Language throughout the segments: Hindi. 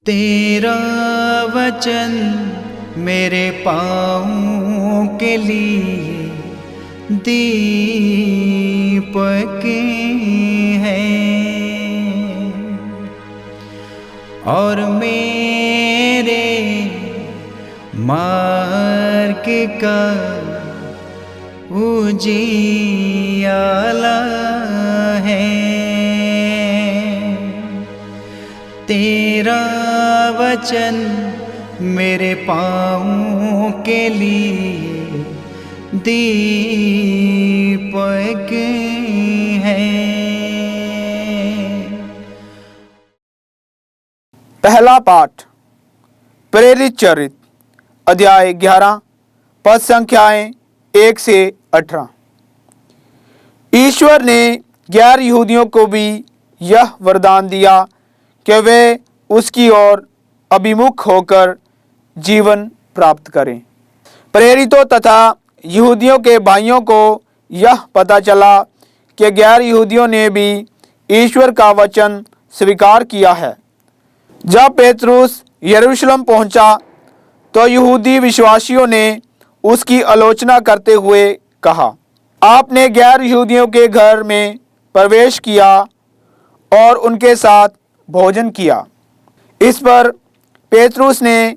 तेरा वचन मेरे पाँवों के लिए दीपक है और मेरे मार्ग का उजियाला है। तेरा वचन मेरे पाँवों के लिए दीपक है। पहला पाठ प्रेरित चरित्र अध्याय 11 पद संख्याएं 1 से 18। ईश्वर ने गैर यहूदियों को भी यह वरदान दिया कि वे उसकी ओर अभिमुख होकर जीवन प्राप्त करें। प्रेरितों तथा यहूदियों के भाइयों को यह पता चला कि गैर यहूदियों ने भी ईश्वर का वचन स्वीकार किया है। जब पेतरुस यरूशलेम पहुंचा तो यहूदी विश्वासियों ने उसकी आलोचना करते हुए कहा, आपने गैर यहूदियों के घर में प्रवेश किया और उनके साथ भोजन किया। इस पर पेतरुस ने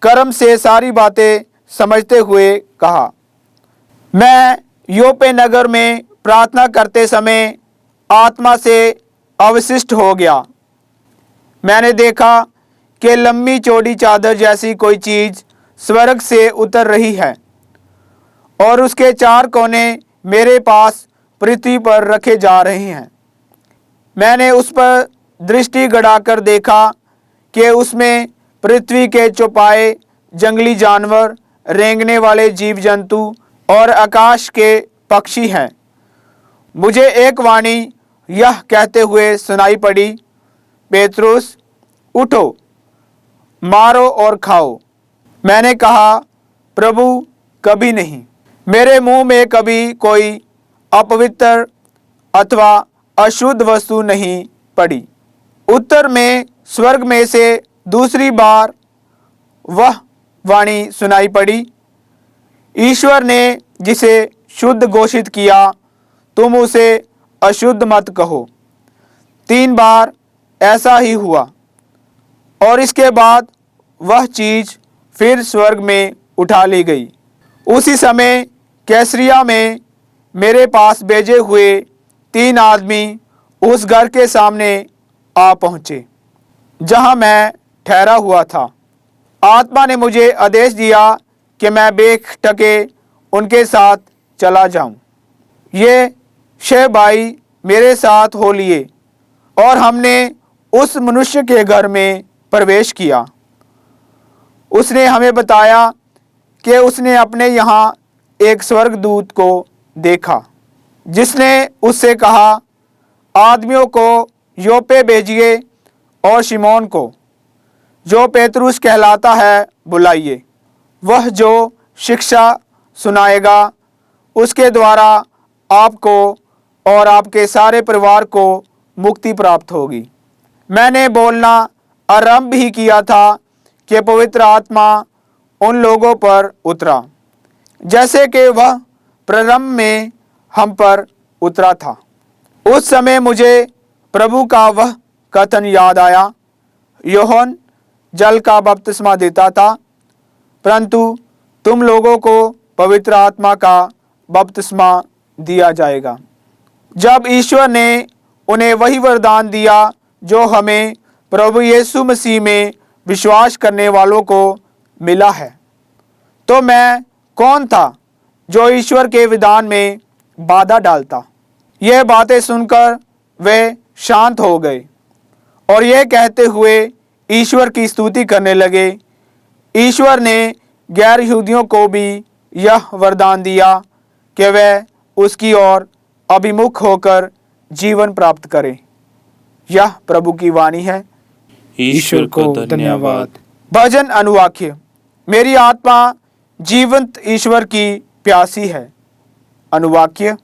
कर्म से सारी बातें समझते हुए कहा, मैं योपे नगर में प्रार्थना करते समय आत्मा से अवशिष्ट हो गया। मैंने देखा कि लंबी चौड़ी चादर जैसी कोई चीज़ स्वर्ग से उतर रही है और उसके 4 कोने मेरे पास पृथ्वी पर रखे जा रहे हैं। मैंने उस पर दृष्टि गड़ाकर देखा कि उसमें पृथ्वी के चौपाए, जंगली जानवर, रेंगने वाले जीव जंतु और आकाश के पक्षी हैं। मुझे एक वाणी यह कहते हुए सुनाई पड़ी, पेतरुस उठो, मारो और खाओ। मैंने कहा, प्रभु कभी नहीं, मेरे मुंह में कभी कोई अपवित्र अथवा अशुद्ध वस्तु नहीं पड़ी। उत्तर में स्वर्ग में से दूसरी बार वह वाणी सुनाई पड़ी, ईश्वर ने जिसे शुद्ध घोषित किया, तुम उसे अशुद्ध मत कहो। 3 बार ऐसा ही हुआ और इसके बाद वह चीज़ फिर स्वर्ग में उठा ली गई। उसी समय कैसरिया में मेरे पास भेजे हुए 3 आदमी उस घर के सामने आ पहुँचे जहाँ मैं ठहरा हुआ था। आत्मा ने मुझे आदेश दिया कि मैं बेखटके उनके साथ चला जाऊं। ये 6 भाई मेरे साथ हो लिए और हमने उस मनुष्य के घर में प्रवेश किया। उसने हमें बताया कि उसने अपने यहाँ एक स्वर्गदूत को देखा जिसने उससे कहा, आदमियों को योपे भेजिए और शिमोन को, जो पेतरुस कहलाता है, बुलाइए। वह जो शिक्षा सुनाएगा उसके द्वारा आपको और आपके सारे परिवार को मुक्ति प्राप्त होगी। मैंने बोलना आरंभ ही किया था कि पवित्र आत्मा उन लोगों पर उतरा जैसे कि वह प्रारंभ में हम पर उतरा था। उस समय मुझे प्रभु का वह कथन याद आया, यूहन्ना जल का बपतिस्मा देता था, परंतु तुम लोगों को पवित्र आत्मा का बपतिस्मा दिया जाएगा जब ईश्वर ने उन्हें वही वरदान दिया जो हमें प्रभु यीशु मसीह में विश्वास करने वालों को मिला है। तो मैं कौन था जो ईश्वर के विधान में बाधा डालता? यह बातें सुनकर वे शांत हो गए और यह कहते हुए ईश्वर की स्तुति करने लगे, ईश्वर ने गैर यहूदियों को भी यह वरदान दिया कि वे उसकी ओर अभिमुख होकर जीवन प्राप्त करें। यह प्रभु की वाणी है। ईश्वर को धन्यवाद। भजन अनुवाक्य। मेरी आत्मा जीवंत ईश्वर की प्यासी है। अनुवाक्य।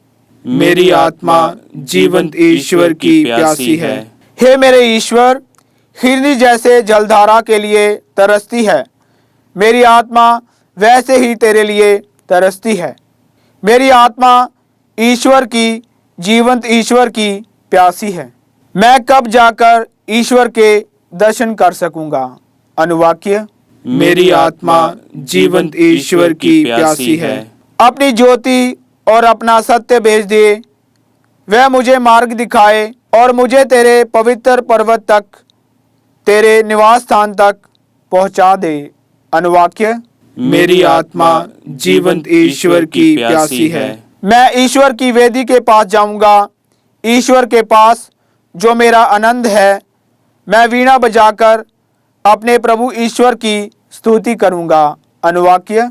मेरी आत्मा जीवंत ईश्वर की प्यासी है। हे मेरे ईश्वर, हिरनी जैसे जलधारा के लिए तरसती है, मेरी आत्मा वैसे ही तेरे लिए तरसती है। मेरी आत्मा ईश्वर की, जीवंत ईश्वर की प्यासी है। मैं कब जाकर ईश्वर के दर्शन कर सकूंगा। अनुवाक्य, मेरी आत्मा जीवंत ईश्वर की प्यासी है। अपनी ज्योति और अपना सत्य भेज दे, वह मुझे मार्ग दिखाए और मुझे तेरे पवित्र पर्वत तक, तेरे निवास स्थान तक पहुंचा दे। अनुवाक्य, मेरी आत्मा जीवंत ईश्वर की प्यासी है। मैं ईश्वर की वेदी के पास जाऊंगा, ईश्वर के पास जो मेरा आनंद है। मैं वीणा बजाकर अपने प्रभु ईश्वर की स्तुति करूंगा। अनुवाक्य,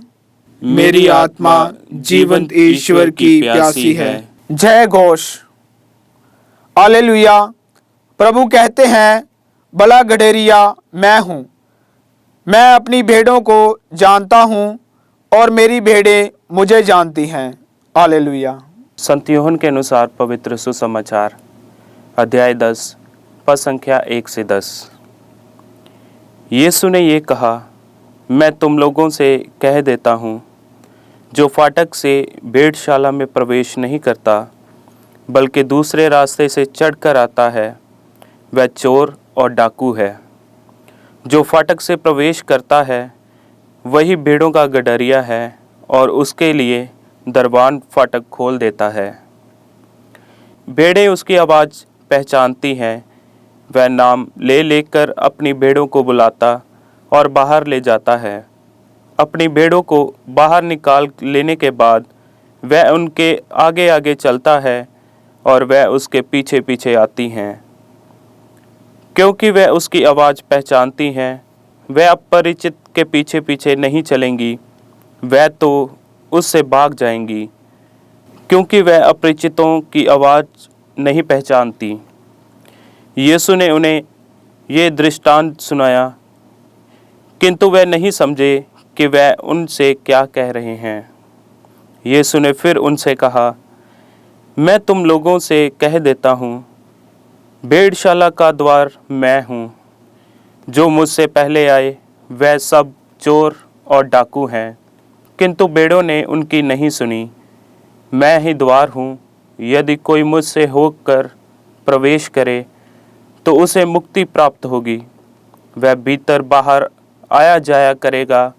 मेरी आत्मा जीवंत ईश्वर की प्यासी है। जय घोष। हालेलुया। प्रभु कहते हैं, भला गडरिया मैं हूँ, मैं अपनी भेड़ों को जानता हूँ और मेरी भेड़ें मुझे जानती हैं। हालेलुया। संत यूहन्ना के अनुसार पवित्र सुसमाचार अध्याय 10 पद संख्या 1 से 10। यीशु ने ये कहा, मैं तुम लोगों से कह देता हूँ, जो फाटक से भेड़शाला में प्रवेश नहीं करता बल्कि दूसरे रास्ते से चढ़कर आता है, वह चोर और डाकू है। जो फाटक से प्रवेश करता है वही भेड़ों का गडरिया है और उसके लिए दरबान फाटक खोल देता है। भेड़ें उसकी आवाज़ पहचानती हैं, वह नाम ले लेकर अपनी भेड़ों को बुलाता और बाहर ले जाता है। अपनी भेड़ों को बाहर निकाल लेने के बाद वह उनके आगे आगे चलता है और वह उसके पीछे पीछे आती हैं। क्योंकि वह उसकी आवाज़ पहचानती हैं, वह अपरिचित के पीछे पीछे नहीं चलेंगी, वह तो उससे भाग जाएंगी, क्योंकि वह अपरिचितों की आवाज़ नहीं पहचानती। यीशु ने उन्हें ये दृष्टांत सुनाया, किंतु वह नहीं समझे कि वह उनसे क्या कह रहे हैं। यीशु ने फिर उनसे कहा, मैं तुम लोगों से कह देता हूँ, भेड़शाला का द्वार मैं हूँ। जो मुझसे पहले आए वह सब चोर और डाकू हैं, किंतु भेड़ों ने उनकी नहीं सुनी। मैं ही द्वार हूँ, यदि कोई मुझसे होकर प्रवेश करे तो उसे मुक्ति प्राप्त होगी। वह भीतर बाहर आया जाया करेगा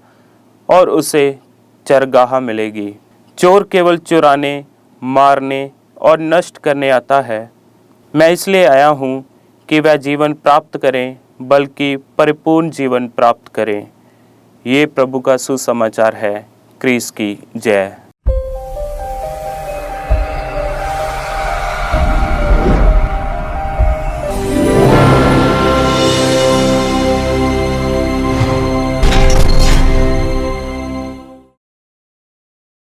और उसे चरगाह मिलेगी। चोर केवल चुराने, मारने और नष्ट करने आता है। मैं इसलिए आया हूँ कि वह जीवन प्राप्त करें, बल्कि परिपूर्ण जीवन प्राप्त करें। ये प्रभु का सुसमाचार है। क्रिस्त की जय।